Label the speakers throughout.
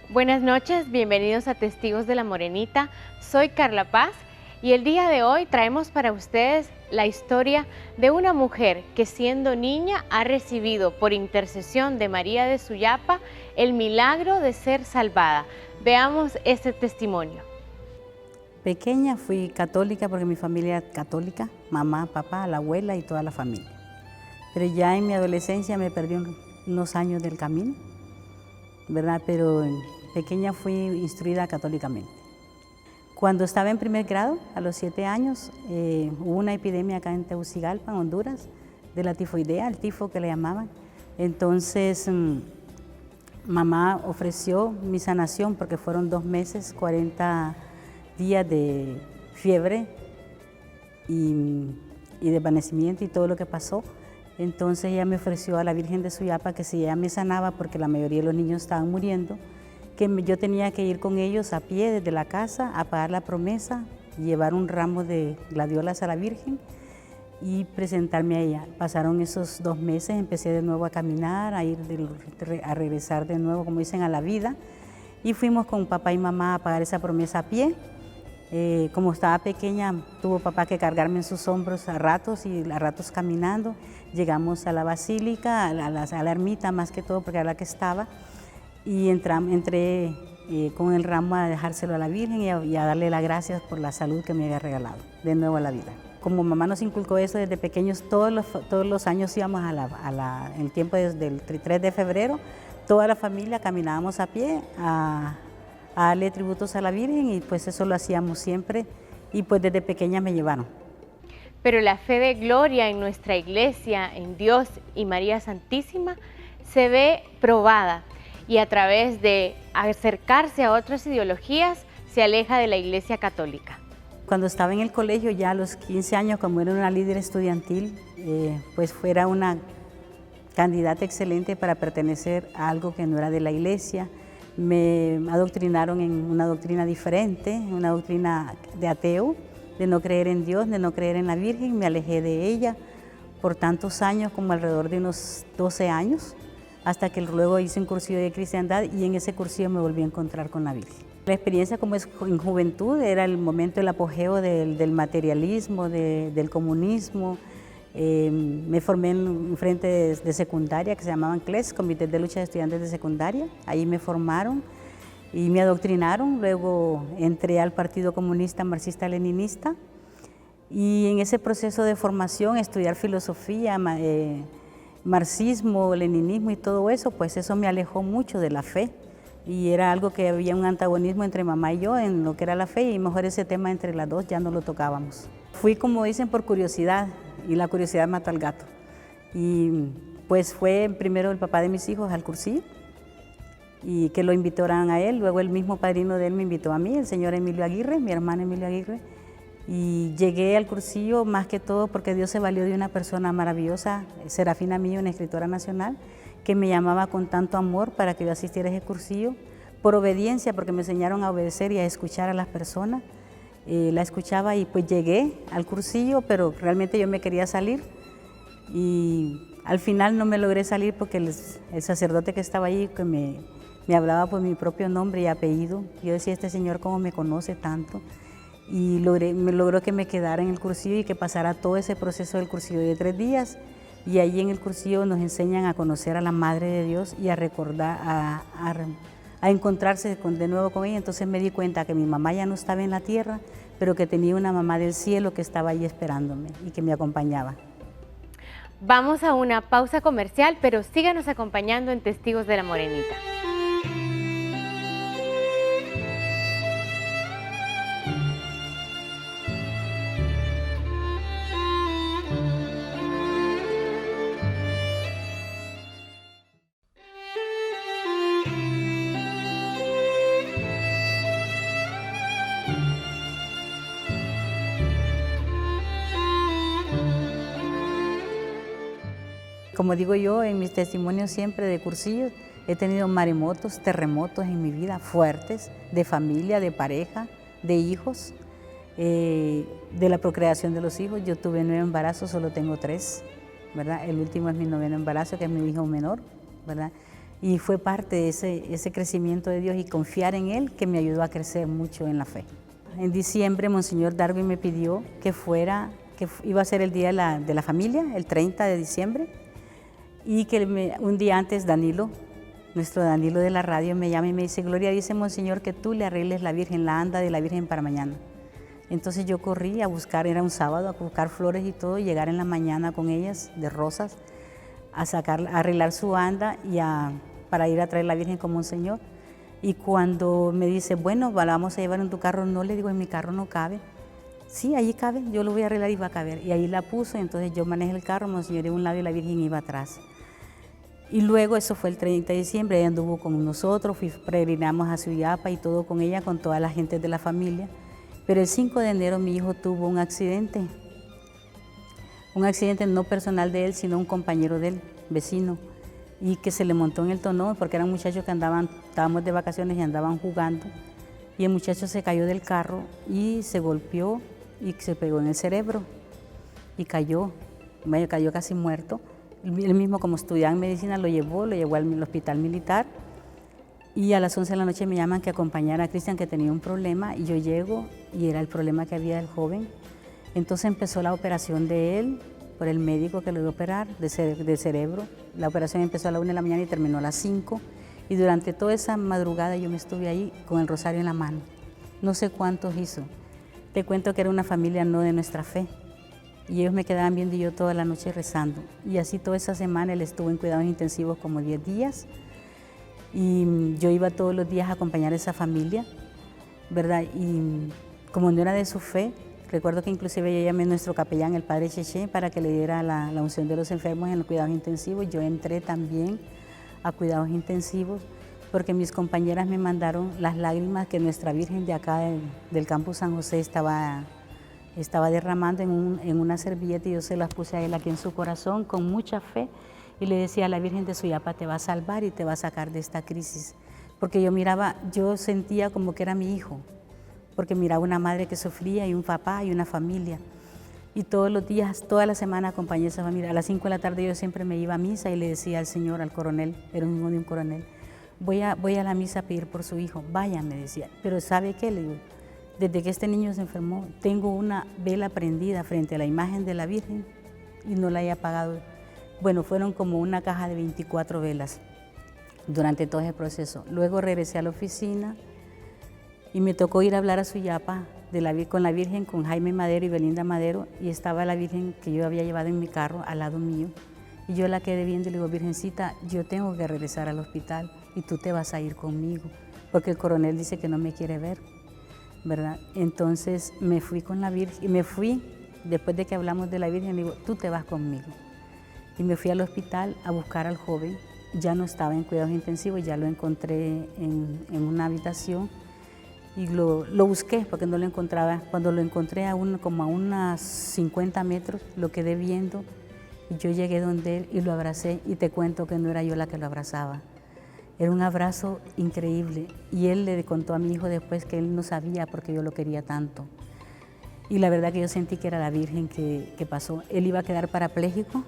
Speaker 1: Buenas noches, bienvenidos a Testigos de la Morenita. Soy Carla Paz y el día de hoy traemos para ustedes la historia de una mujer que siendo niña ha recibido por intercesión de María de Suyapa el milagro de ser salvada. Veamos este testimonio.
Speaker 2: Pequeña fui católica porque mi familia era católica, mamá, papá, la abuela y toda la familia. Pero ya en mi adolescencia me perdí unos años del camino, ¿verdad? Pero pequeña fui instruida católicamente. Cuando estaba en primer grado, a los 7 años, hubo una epidemia acá en Tegucigalpa, en Honduras, de la tifoidea, el tifo que le llamaban. Entonces, mamá ofreció mi sanación porque fueron 2 meses, 40 días de fiebre y desvanecimiento y todo lo que pasó. Entonces ella me ofreció a la Virgen de Suyapa que si ella me sanaba, porque la mayoría de los niños estaban muriendo, que yo tenía que ir con ellos a pie desde la casa a pagar la promesa, llevar un ramo de gladiolas a la Virgen y presentarme a ella. Pasaron esos 2 meses, empecé de nuevo a caminar, a regresar de nuevo, como dicen, a la vida, y fuimos con papá y mamá a pagar esa promesa a pie. Como estaba pequeña, tuvo papá que cargarme en sus hombros a ratos y a ratos caminando. Llegamos a la basílica, a la ermita más que todo, porque era la que estaba, y entré con el ramo a dejárselo a la Virgen y a darle las gracias por la salud que me había regalado, de nuevo a la vida. Como mamá nos inculcó eso desde pequeños, todos los años íbamos en el tiempo del 3 de febrero, toda la familia caminábamos a pie a darle tributos a la Virgen y pues eso lo hacíamos siempre y pues desde pequeña me llevaron.
Speaker 1: Pero la fe de Gloria en nuestra iglesia, en Dios y María Santísima, se ve probada y a través de acercarse a otras ideologías se aleja de la Iglesia Católica.
Speaker 2: Cuando estaba en el colegio, ya a los 15 años, como era una líder estudiantil, pues fuera una candidata excelente para pertenecer a algo que no era de la iglesia. Me adoctrinaron en una doctrina diferente, una doctrina de ateo, de no creer en Dios, de no creer en la Virgen. Me alejé de ella por tantos años, como alrededor de unos 12 años, hasta que luego hice un cursillo de cristiandad y en ese cursillo me volví a encontrar con la Virgen. La experiencia como es en juventud era el momento del apogeo del materialismo, del comunismo. Me formé en frente de secundaria que se llamaban CLES, Comités de Lucha de Estudiantes de Secundaria. Ahí me formaron y me adoctrinaron. Luego entré al Partido Comunista Marxista-Leninista y en ese proceso de formación, estudiar filosofía, marxismo, leninismo y todo eso, pues eso me alejó mucho de la fe y era algo que había un antagonismo entre mamá y yo en lo que era la fe y mejor ese tema entre las dos ya no lo tocábamos. Fui, como dicen, por curiosidad y la curiosidad mata al gato y pues fue primero el papá de mis hijos al cursillo y que lo invitaran a él, luego el mismo padrino de él me invitó a mí, el señor Emilio Aguirre, mi hermano Emilio Aguirre. Y llegué al cursillo más que todo porque Dios se valió de una persona maravillosa, Serafina Millo, una escritora nacional, que me llamaba con tanto amor para que yo asistiera a ese cursillo, por obediencia, porque me enseñaron a obedecer y a escuchar a las personas. La escuchaba y pues llegué al cursillo, pero realmente yo me quería salir y al final no me logré salir porque el sacerdote que estaba ahí, que me hablaba por mi propio nombre y apellido, yo decía, este señor cómo me conoce tanto. Y me logró que me quedara en el cursillo y que pasara todo ese proceso del cursillo de 3 días y ahí en el cursillo nos enseñan a conocer a la Madre de Dios y a recordar, a encontrarse de nuevo con ella. Entonces me di cuenta que mi mamá ya no estaba en la tierra, pero que tenía una mamá del cielo que estaba ahí esperándome y que me acompañaba.
Speaker 1: Vamos a una pausa comercial, pero síganos acompañando en Testigos de la Morenita.
Speaker 2: Como digo yo en mis testimonios siempre de cursillos, He tenido maremotos, terremotos en mi vida, fuertes, de familia, de pareja, de hijos, de la procreación de los hijos. Yo tuve 9 embarazos, solo tengo 3, ¿verdad? El último es mi 9º embarazo, que es mi hijo menor, ¿verdad? Y fue parte de ese crecimiento de Dios y confiar en Él que me ayudó a crecer mucho en la fe. En diciembre, Monseñor Darwin me pidió que iba a ser el Día de la Familia, el 30 de diciembre, y que un día antes Danilo, nuestro Danilo de la radio, me llama y me dice: Gloria, dice Monseñor que tú le arregles la anda de la Virgen para mañana. Entonces yo corrí a buscar, era un sábado, a buscar flores y todo, y llegar en la mañana con ellas, de rosas, a arreglar su anda para ir a traer la Virgen con Monseñor. Y cuando me dice, bueno, la vamos a llevar en tu carro, no, le digo, en mi carro no cabe. Sí, allí cabe, yo lo voy a arreglar y va a caber. Y ahí la puso, entonces yo manejé el carro, Monseñor iba a un lado y la Virgen iba atrás. Y luego, eso fue el 30 de diciembre, ella anduvo con nosotros, peregrinamos a Suyapa y todo con ella, con toda la gente de la familia. Pero el 5 de enero mi hijo tuvo un accidente no personal de él, sino un compañero de él, vecino, y que se le montó en el tonón, porque eran muchachos que estábamos de vacaciones y andaban jugando, y el muchacho se cayó del carro y se golpeó y se pegó en el cerebro y cayó casi muerto. Él mismo, como estudiaba en medicina, lo llevó al hospital militar, y a las 11 de la noche me llaman que acompañara a Cristian, que tenía un problema, y yo llego y era el problema que había del joven. Entonces empezó la operación de él por el médico que lo iba a operar de cerebro. La operación empezó a la 1 de la mañana y terminó a las 5. Y durante toda esa madrugada yo me estuve ahí con el rosario en la mano. No sé cuántos hizo. Te cuento que era una familia no de nuestra fe. Y ellos me quedaban viendo y yo toda la noche rezando. Y así toda esa semana él estuvo en cuidados intensivos como 10 días. Y yo iba todos los días a acompañar a esa familia, ¿verdad? Y como no era de su fe, recuerdo que inclusive yo llamé a nuestro capellán, el padre Cheche, para que le diera la unción de los enfermos en los cuidados intensivos. Yo entré también a cuidados intensivos porque mis compañeras me mandaron las lágrimas que nuestra Virgen de acá del campus San José estaba derramando en una servilleta, y yo se las puse a él aquí en su corazón con mucha fe, y le decía: la Virgen de Suyapa te va a salvar y te va a sacar de esta crisis. Porque yo sentía como que era mi hijo, porque miraba una madre que sufría y un papá y una familia. Y todos los días, toda la semana acompañé a esa familia. A las 5 de la tarde yo siempre me iba a misa y le decía al señor, al coronel, era un hijo de un coronel: voy a la misa a pedir por su hijo. Vaya, me decía. Pero ¿sabe qué? Le digo, desde que este niño se enfermó, tengo una vela prendida frente a la imagen de la Virgen y no la he apagado. Bueno, fueron como una caja de 24 velas durante todo ese proceso. Luego regresé a la oficina y me tocó ir a hablar a Suyapa con la Virgen, con Jaime Madero y Belinda Madero, y estaba la Virgen que yo había llevado en mi carro al lado mío. Y yo la quedé viendo y le digo: Virgencita, yo tengo que regresar al hospital y tú te vas a ir conmigo, porque el coronel dice que no me quiere ver, ¿verdad? Entonces me fui con la Virgen, y me fui, después de que hablamos de la Virgen, le digo: tú te vas conmigo. Y me fui al hospital a buscar al joven. Ya no estaba en cuidados intensivos, ya lo encontré en una habitación, y lo busqué porque no lo encontraba. Cuando lo encontré como a unos 50 metros, lo quedé viendo, y yo llegué donde él y lo abracé, y te cuento que no era yo la que lo abrazaba. Era un abrazo increíble, y él le contó a mi hijo después que él no sabía por qué yo lo quería tanto. Y la verdad que yo sentí que era la Virgen que pasó. Él iba a quedar parapléjico,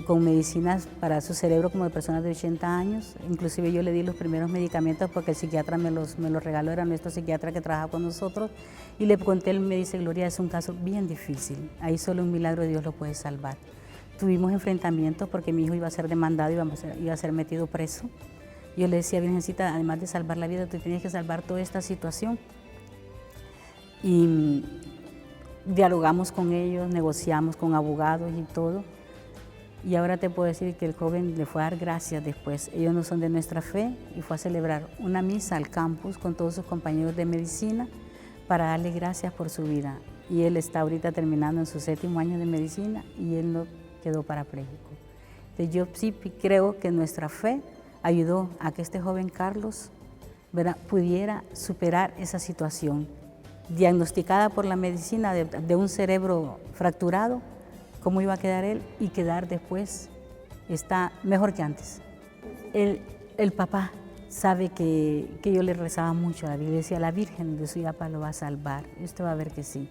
Speaker 2: con medicinas para su cerebro como de personas de 80 años. Inclusive yo le di los primeros medicamentos porque el psiquiatra me los regaló, era nuestro psiquiatra que trabaja con nosotros, y le conté, él me dice: Gloria, es un caso bien difícil, ahí solo un milagro de Dios lo puede salvar. Tuvimos enfrentamientos porque mi hijo iba a ser demandado, iba a ser metido preso. Yo le decía: Virgencita, además de salvar la vida, tú tienes que salvar toda esta situación. Y dialogamos con ellos, negociamos con abogados y todo. Y ahora te puedo decir que el joven le fue a dar gracias después. Ellos no son de nuestra fe, y fue a celebrar una misa al campus con todos sus compañeros de medicina para darle gracias por su vida. Y él está ahorita terminando en su 7º año de medicina, y él no quedó parapléjico. Entonces yo sí creo que nuestra fe ayudó a que este joven Carlos, ¿verdad?, pudiera superar esa situación. Diagnosticada por la medicina de un cerebro fracturado, cómo iba a quedar él, y quedar después está mejor que antes. el papá sabe que yo le rezaba mucho a la Virgen, decía, la Virgen de Suyapa lo va a salvar, y usted va a ver que sí.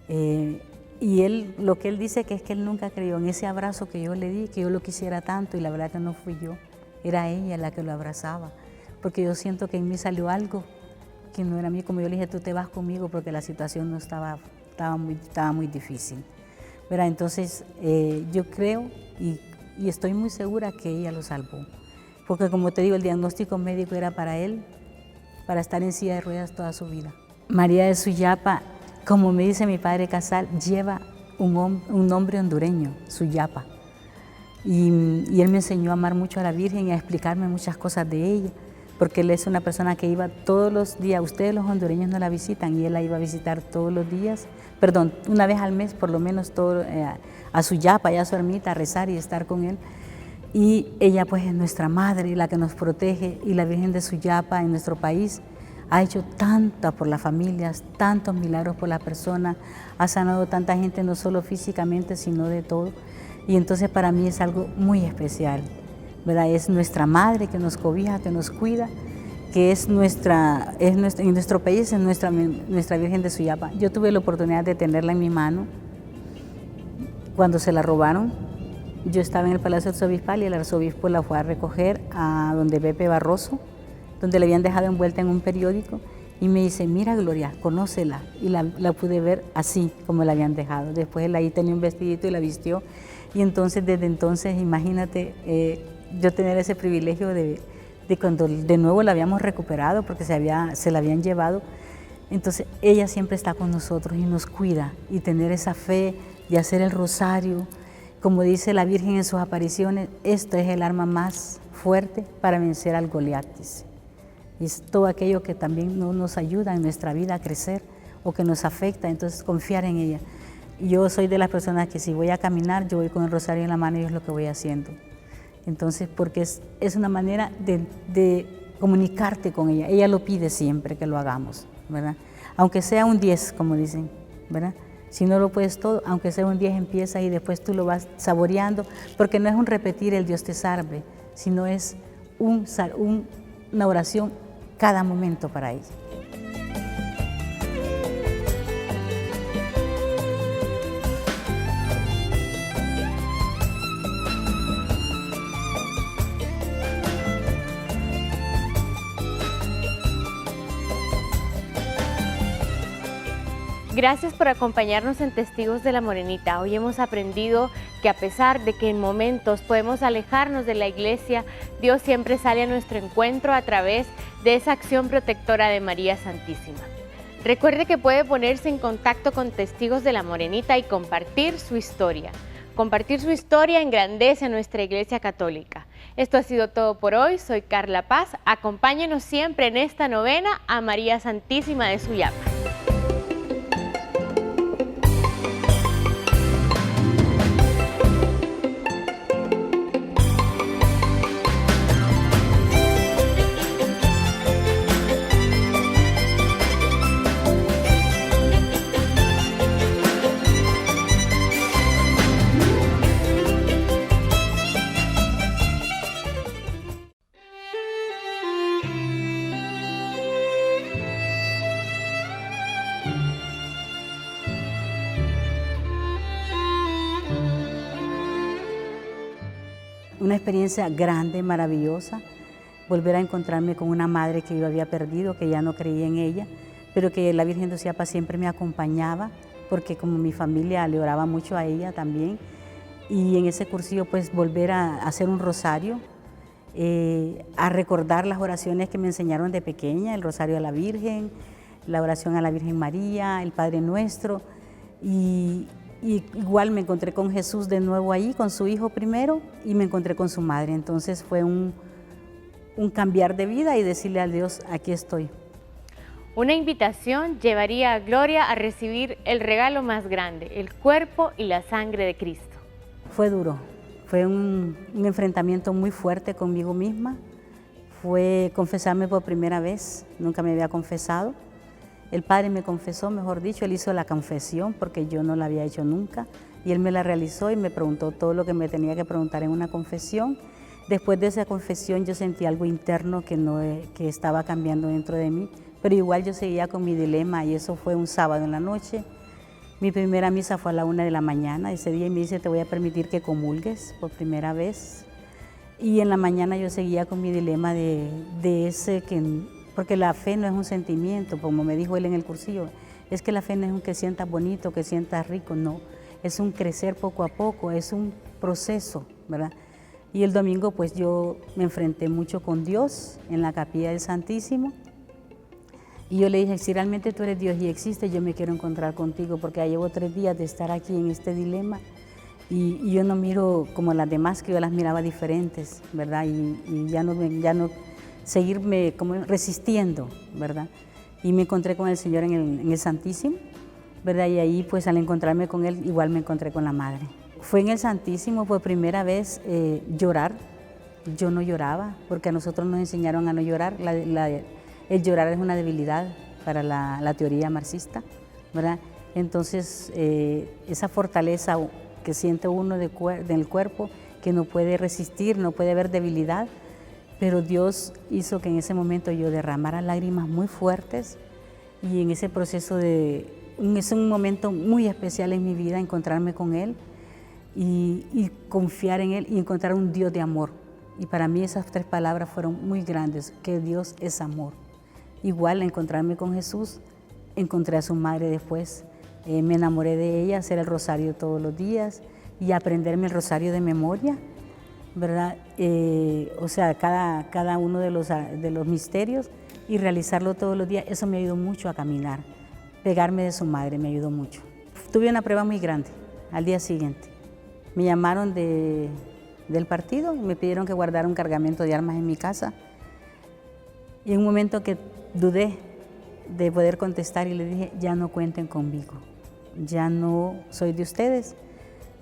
Speaker 2: Y él, lo que él dice que es que él nunca creyó en ese abrazo que yo le di, que yo lo quisiera tanto, y la verdad que no fui yo, era ella la que lo abrazaba, porque yo siento que en mí salió algo que no era mí, como yo le dije, tú te vas conmigo porque la situación no estaba muy difícil, ¿verdad? Entonces yo creo y estoy muy segura que ella lo salvó, porque como te digo, el diagnóstico médico era para él, para estar en silla de ruedas toda su vida. María de Suyapa, como me dice mi padre Casal, lleva un nombre hondureño, Suyapa. Y él me enseñó a amar mucho a la Virgen y a explicarme muchas cosas de ella, porque él es una persona que iba todos los días, ustedes los hondureños no la visitan, y él la iba a visitar todos los días, perdón, una vez al mes por lo menos, a Suyapa, allá a su ermita, a rezar y estar con él. Y ella pues es nuestra madre, la que nos protege, y la Virgen de Suyapa en nuestro país ha hecho tanto por las familias, tantos milagros por las personas, ha sanado tanta gente, no solo físicamente, sino de todo. Y entonces para mí es algo muy especial, ¿verdad? Es nuestra madre que nos cobija, que nos cuida, que en nuestro país es nuestra Virgen de Suyapa. Yo tuve la oportunidad de tenerla en mi mano cuando se la robaron. Yo estaba en el Palacio Arzobispal y el arzobispo la fue a recoger a donde Pepe Barroso, donde le habían dejado envuelta en un periódico, y me dice, mira Gloria, conócela, y la pude ver así como la habían dejado. Después él ahí tenía un vestidito y la vistió, y entonces desde entonces, imagínate, yo tener ese privilegio de cuando de nuevo la habíamos recuperado, porque se la habían llevado, entonces ella siempre está con nosotros y nos cuida, y tener esa fe de hacer el rosario, como dice la Virgen en sus apariciones, esto es el arma más fuerte para vencer al Goliat, dice. Y es todo aquello que también no nos ayuda en nuestra vida a crecer o que nos afecta, entonces confiar en ella. Yo soy de las personas que si voy a caminar, yo voy con el rosario en la mano y es lo que voy haciendo. Entonces, porque es una manera de comunicarte con ella. Ella lo pide siempre que lo hagamos, ¿verdad? Aunque sea un 10, como dicen, ¿verdad? Si no lo puedes todo, aunque sea un 10, empieza y después tú lo vas saboreando, porque no es un repetir el Dios te salve, sino es una oración cada momento para ella.
Speaker 1: Gracias por acompañarnos en Testigos de la Morenita. Hoy hemos aprendido que a pesar de que en momentos podemos alejarnos de la iglesia, Dios siempre sale a nuestro encuentro a través de esa acción protectora de María Santísima. Recuerde que puede ponerse en contacto con Testigos de la Morenita y compartir su historia. Compartir su historia engrandece a nuestra Iglesia Católica. Esto ha sido todo por hoy. Soy Carla Paz. Acompáñenos siempre en esta novena a María Santísima de Suyapa.
Speaker 2: Una experiencia grande, maravillosa, volver a encontrarme con una madre que yo había perdido, que ya no creía en ella, pero que la Virgen de Suyapa siempre me acompañaba, porque como mi familia le oraba mucho a ella también, y en ese cursillo pues volver a hacer un rosario, a recordar las oraciones que me enseñaron de pequeña, el rosario a la Virgen, la oración a la Virgen María, el Padre Nuestro, y igual me encontré con Jesús de nuevo ahí, con su hijo primero, y me encontré con su madre. Entonces fue un cambiar de vida y decirle a Dios, aquí estoy.
Speaker 1: Una invitación llevaría a Gloria a recibir el regalo más grande, el cuerpo y la sangre de Cristo.
Speaker 2: Fue duro, fue un enfrentamiento muy fuerte conmigo misma, fue confesarme por primera vez, nunca me había confesado. El Padre me confesó, mejor dicho, Él hizo la confesión porque yo no la había hecho nunca y Él me la realizó y me preguntó todo lo que me tenía que preguntar en una confesión. Después de esa confesión yo sentí algo interno que estaba cambiando dentro de mí, pero igual yo seguía con mi dilema y eso fue un sábado en la noche. Mi primera misa fue a la 1 de la mañana ese día y me dice, te voy a permitir que comulgues por primera vez. Y en la mañana yo seguía con mi dilema porque la fe no es un sentimiento, como me dijo él en el cursillo, es que la fe no es un que sientas bonito, que sientas rico, no, es un crecer poco a poco, es un proceso, ¿verdad? Y el domingo pues yo me enfrenté mucho con Dios en la capilla del Santísimo. Y yo le dije, si realmente tú eres Dios y existes, yo me quiero encontrar contigo porque ya llevo 3 días de estar aquí en este dilema y yo no miro como las demás, que yo las miraba diferentes, ¿verdad? Y ya no seguirme como resistiendo, ¿verdad? Y me encontré con el Señor en el Santísimo, ¿verdad? Y ahí pues al encontrarme con Él, igual me encontré con la Madre. Fue en el Santísimo por primera vez llorar. Yo no lloraba porque a nosotros nos enseñaron a no llorar. El llorar es una debilidad para la teoría marxista, ¿verdad? Entonces, esa fortaleza que siente uno del cuerpo, que no puede resistir, no puede ver debilidad, pero Dios hizo que en ese momento yo derramara lágrimas muy fuertes y en ese proceso es un momento muy especial en mi vida, encontrarme con Él y confiar en Él y encontrar un Dios de amor. Y para mí esas 3 palabras fueron muy grandes, que Dios es amor. Igual encontrarme con Jesús, encontré a su madre después, me enamoré de ella, hacer el rosario todos los días y aprenderme el rosario de memoria, ¿verdad? O sea, cada uno de los misterios y realizarlo todos los días, eso me ayudó mucho a caminar. Pegarme de su madre me ayudó mucho. Tuve una prueba muy grande al día siguiente. Me llamaron del partido y me pidieron que guardara un cargamento de armas en mi casa. Y en un momento que dudé de poder contestar y le dije, ya no cuenten conmigo, ya no soy de ustedes.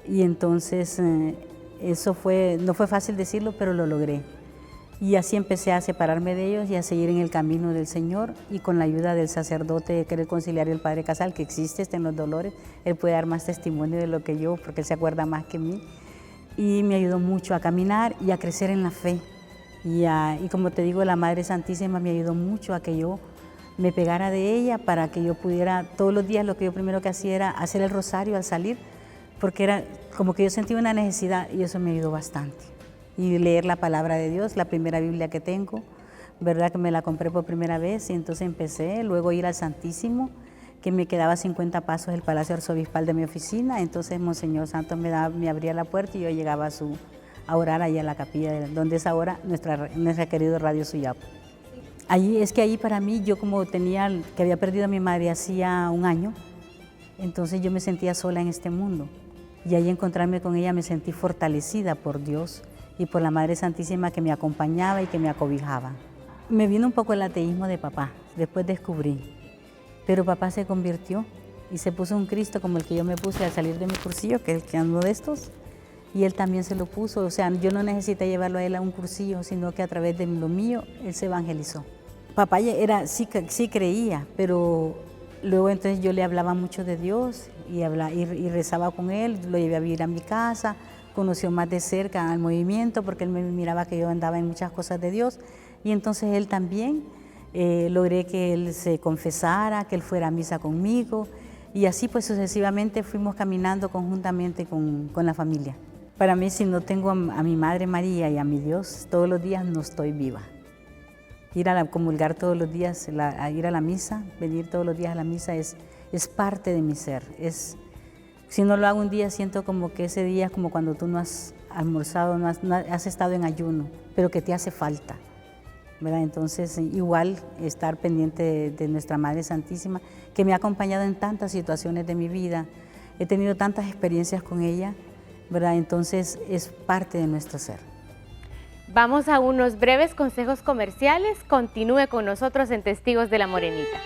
Speaker 2: Y entonces no fue fácil decirlo, pero lo logré. Y así empecé a separarme de ellos y a seguir en el camino del Señor y con la ayuda del sacerdote que era el conciliario, el Padre Casal, que existe, está en Los Dolores. Él puede dar más testimonio de lo que yo, porque él se acuerda más que mí. Y me ayudó mucho a caminar y a crecer en la fe. Y como te digo, la Madre Santísima me ayudó mucho a que yo me pegara de ella para que yo pudiera, todos los días lo que yo primero que hacía era hacer el rosario al salir, porque era como que yo sentía una necesidad y eso me ayudó bastante. Y leer la palabra de Dios, la primera Biblia que tengo, verdad que me la compré por primera vez y entonces empecé, luego ir al Santísimo, que me quedaba 50 pasos del Palacio Arzobispal de mi oficina, entonces Monseñor Santos me abría la puerta y yo llegaba a orar ahí a la capilla, donde es ahora nuestra querida Radio Suyapo. Ahí para mí, yo como que había perdido a mi madre hacía un año, entonces yo me sentía sola en este mundo. Y ahí encontrarme con ella me sentí fortalecida por Dios y por la Madre Santísima que me acompañaba y que me acobijaba. Me vino un poco el ateísmo de papá, después descubrí, pero papá se convirtió y se puso un Cristo como el que yo me puse al salir de mi cursillo, que es el que ando de estos, y él también se lo puso. O sea, yo no necesité llevarlo a él a un cursillo, sino que a través de lo mío, él se evangelizó. Papá sí creía, pero luego entonces yo le hablaba mucho de Dios y rezaba con él, lo llevé a vivir a mi casa, conoció más de cerca al movimiento porque él me miraba que yo andaba en muchas cosas de Dios y entonces él también, logré que él se confesara, que él fuera a misa conmigo y así pues sucesivamente fuimos caminando conjuntamente con la familia. Para mí, si no tengo a mi Madre María y a mi Dios todos los días, no estoy viva. Ir a comulgar todos los días, ir a la misa, venir todos los días a la misa es parte de mi ser. Si no lo hago un día, siento como que ese día es como cuando tú no has almorzado, no has estado en ayuno, pero que te hace falta, ¿verdad? Entonces, igual estar pendiente de nuestra Madre Santísima, que me ha acompañado en tantas situaciones de mi vida. He tenido tantas experiencias con ella, ¿verdad? Entonces, es parte de nuestro ser.
Speaker 1: Vamos a unos breves consejos comerciales. Continúe con nosotros en Testigos de la Morenita.